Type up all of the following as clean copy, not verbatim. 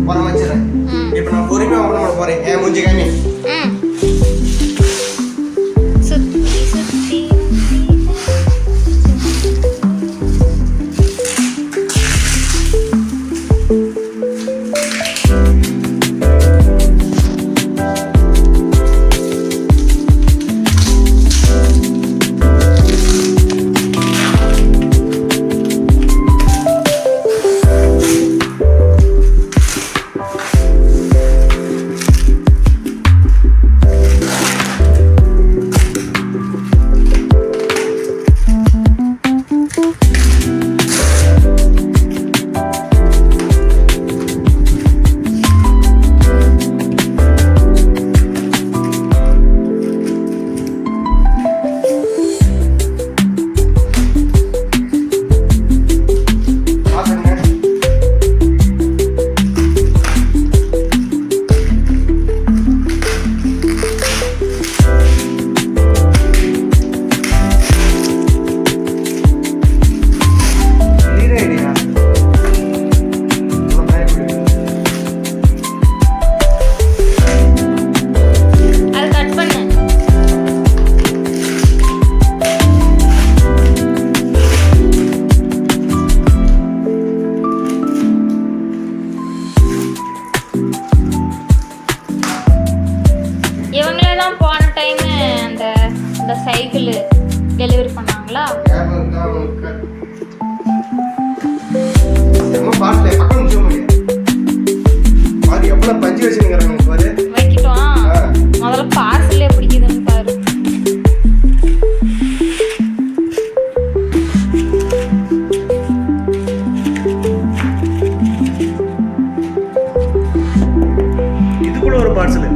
போற வச்சிரேன். இப்போ நான் பொறுமையா ஓபன் பண்ண போறேன். மூஞ்சி காமி. சுத்தி சுத்தி போன டைம் அந்த சைக்கிள் டெலிவரி பண்ணாங்களா? வைக்கிட்டோம். முதல்ல பார்சல் பிடிக்குதுன்னு பாரு. இதுக்குள்ள ஒரு பார்சல்.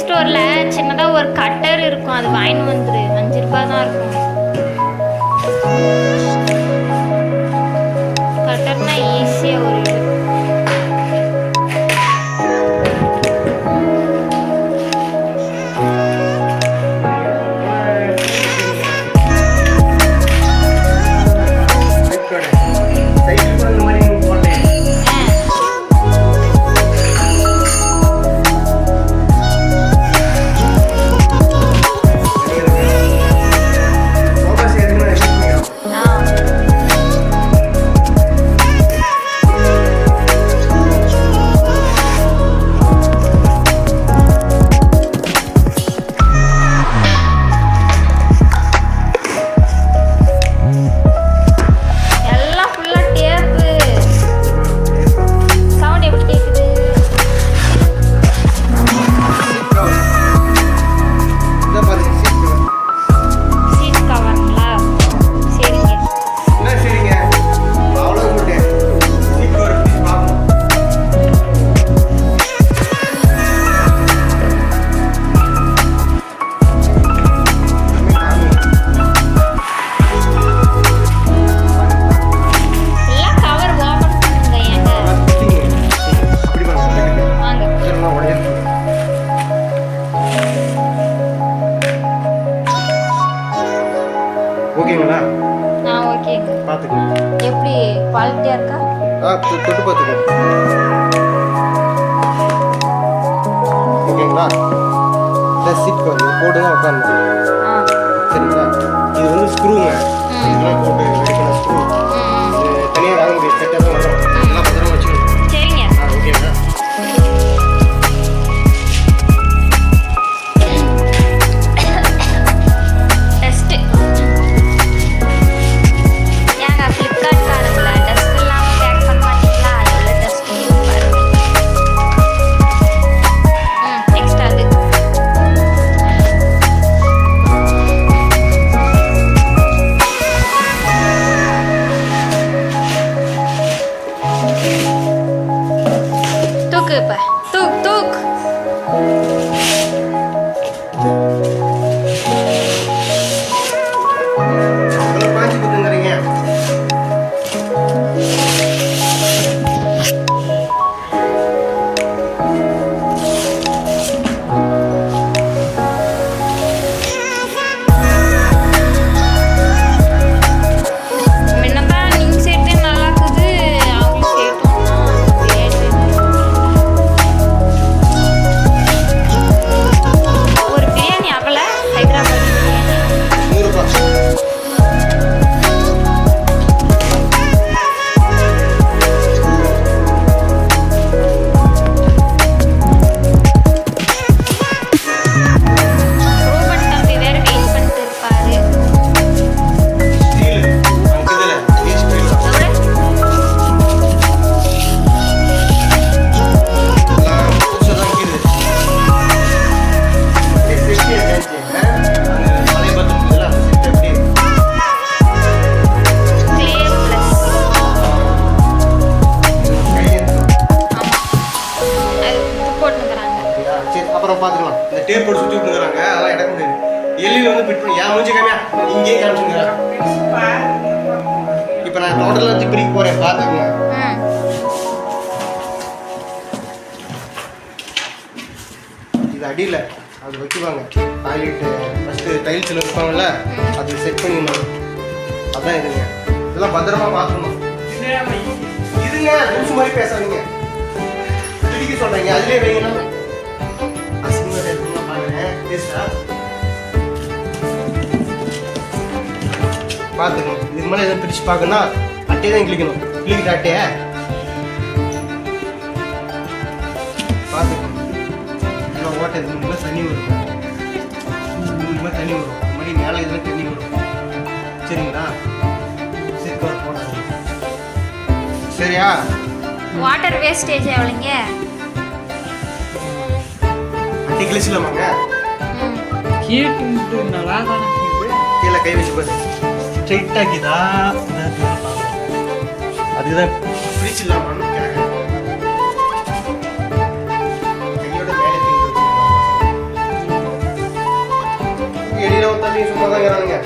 ஸ்டோர்ல சின்னதா ஒரு கட்டர் இருக்கும், அது வாங்கி வந்துரு. 5 ரூபாய் தான் இருக்கும். கட்டர்னா ஈஸியா ஒரு இது. ஓகேங்களா? ஓகேங்க. பாத்துக்கோங்க எப்படி குவாலிட்டியா இருக்கா? தொட்டு பாத்துக்கோங்க. ஓகேங்களா? இந்த சீட் கவர் போட்டு தான் உட்காரணும். சரிங்களா? இது வந்து ஸ்க்ரூங்க. இதெல்லாம் போட்டு ரெடி பண்ண ஸ்க்ரூ. இது தனியா வாங்க முடியாது. செட்டாக தான் வரும். எல்லாம் பத்திரமா வச்சுக்கணும். சரிங்க. ஓகேங்களா? தூக்கு இப்ப தூக் தூக் அவ்வளவு பாஞ்சு கொடுத்துங்கிறீங்க. முன்னதான் நீங்க சேர்த்து நல்லா இருக்குது அவங்க சேர்த்தோம்னா ஒரு பிரியாணி அவல ஹைதராபாத் பிரியாணி 100 ரூபாய். ரூபன் தம்பி வேற வெயிட் பண்ணிட்டு இருப்பாரு ஸ்டீல் அங்க இதுல பீஸ் ஸ்டீல் எவ்வளவு? எல்லாம் புதுசா தான் இருக்குது. அப்படியே செட்டி ஆயிடுச்சு. அந்த பழைய பாத்ரூம் இருக்குல்ல, அந்த செட் அப்படியே Clay plus. கையெழுத்து. ஆமா அது இது போட்டுக்கிறாங்க அப்படியா? சரி, அப்புறம் பார்த்துக்கலாம். இந்த டேப் போட்டு சுற்றி விட்டுங்கிறாங்க, அதெல்லாம் எடுக்க முடியாது. எல்லியில் வந்து ஃபிட் பண்ணி ஏன் மூஞ்சி காமியா இங்கேயே காமிச்சுங்கிறாங்க. இப்போ நான் டோட்டலாக வச்சு பிரிக்க போகிறேன், பார்த்துக்குங்க. ம் இது அடியில் அது வைக்குவாங்க. டாய்லெட்டு ஃபஸ்ட்டு டைல்ஸில் வைப்பாங்கல்ல, அது செட் பண்ணிடணும். அதான் இதுங்க. இதெல்லாம் பத்திரமா பார்க்கணும். இதுங்க லூசு மாதிரி பேசாதீங்க. பிடிக்க சொல்கிறீங்க, அதுலேயே வைங்கண்ணா. அசிங்கமாக இருக்குன்னு பாருங்க. பேசுகிறா பார்த்துக்கணும். இதுக்கு மேலே எதுவும் பிரித்து பார்க்கணும்னா அட்டையை தான் கிளிக்கணும். கிளிக்கிட்ட அட்டையை பார்த்துக்கணும். இதில் ஓட்டை இது மூலியமாக தண்ணி வரும். இது மூலியமாக தண்ணி வரும். இந்த மாதிரி மேலே இதெல்லாம் தண்ணி வரும். சரிங்களா? சிக்கவர் போடாது. சரியா? வாட்டர் வேஸ்டேஜ் எவ்வளோங்க? அட்டை கிழிச்சிடலாமாங்க? ம் கீழே கை வச்சு பாரு. ஸ்ட்ரைட்டாக இருக்குதா? அதுதான் பிடிச்சிடலாமான்னு கேட்குறேன். கையோட மேலே தூக்கி எடியில் ஒரு தண்ணி சும்மா தான் இருக்கிறானுங்க.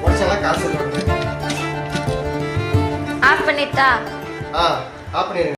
வருஷம்லாம் காசு இல்லை. ஆஃப் பண்ணிட்டா ஆஃப் பண்ணிடுங்க.